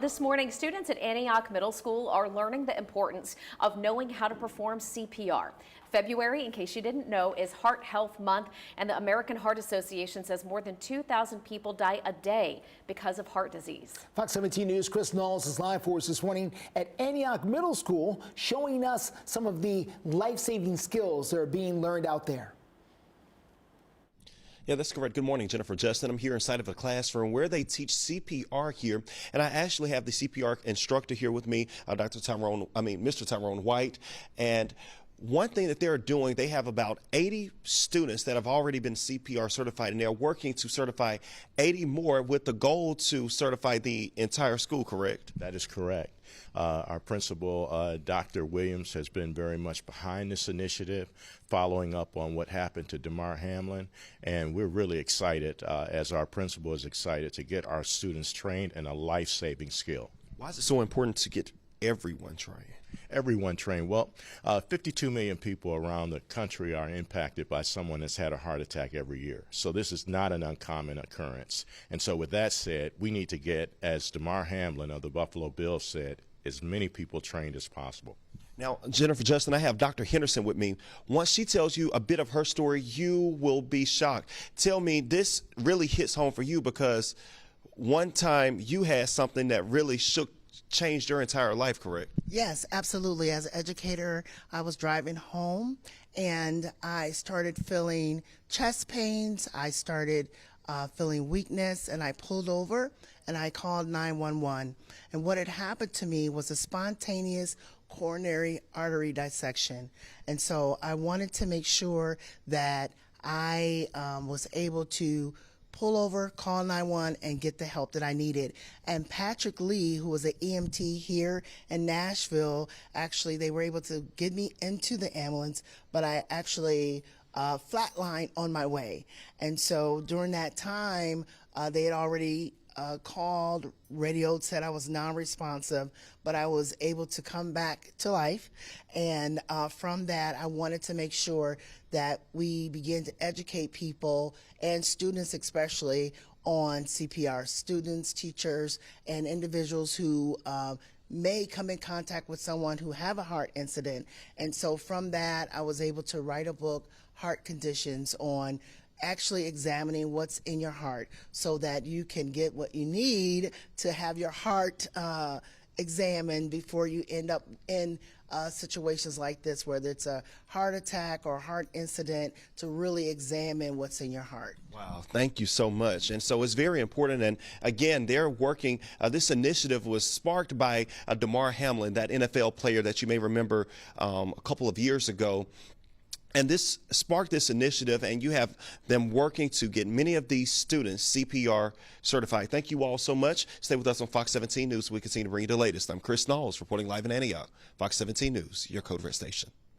This morning, students at Antioch Middle School are learning the importance of knowing how to perform CPR. February, in case you didn't know, is Heart Health Month, and the American Heart Association says more than 2,000 people die a day because of heart disease. Fox 17 News' Chris Knowles is live for us this morning at Antioch Middle School, showing us some of the life-saving skills that are being learned out there. Yeah, that's correct. Good morning, Jennifer Justin. I'm here inside of a classroom where they teach CPR here, and I actually have the CPR instructor here with me, Mr. Tyrone White. And one thing that they're doing, they have about 80 students that have already been CPR certified, and they're working to certify 80 more with the goal to certify the entire school, correct? That is correct. Our principal, Dr. Williams, has been very much behind this initiative, following up on what happened to Damar Hamlin, and we're really excited, as our principal is excited, to get our students trained in a life-saving skill. Why is it so important to get everyone trained? Everyone trained. Well, 52 million people around the country are impacted by someone that's had a heart attack every year. So this is not an uncommon occurrence. And so with that said, we need to get, as Damar Hamlin of the Buffalo Bills said, as many people trained as possible. Now, Jennifer Justin, I have Dr. Henderson with me. Once she tells you a bit of her story, you will be shocked. Tell me, this really hits home for you because one time you had something that really changed your entire life, correct? Yes, absolutely. As an educator, I was driving home and I started feeling chest pains. I started feeling weakness, and I pulled over and I called 911. And what had happened to me was a spontaneous coronary artery dissection. And so I wanted to make sure that I was able to pull over, call 911, and get the help that I needed. And Patrick Lee, who was an EMT here in Nashville, actually, they were able to get me into the ambulance, but I actually flatlined on my way. And so during that time, they had already called, radioed, said I was non-responsive, but I was able to come back to life. And from that, I wanted to make sure that we begin to educate people and students especially on CPR. Students, teachers, and individuals who may come in contact with someone who have a heart incident. And so from that, I was able to write a book, Heart Conditions, on actually examining what's in your heart so that you can get what you need to have your heart examined before you end up in situations like this, whether it's a heart attack or a heart incident, to really examine what's in your heart. Wow, thank you so much. And so it's very important. And again, they're working, this initiative was sparked by Damar Hamlin, that NFL player that you may remember a couple of years ago. And this sparked this initiative, and you have them working to get many of these students CPR certified. Thank you all so much. Stay with us on Fox 17 News. We continue to bring you the latest. I'm Chris Knowles reporting live in Antioch. Fox 17 News, your Code Red station.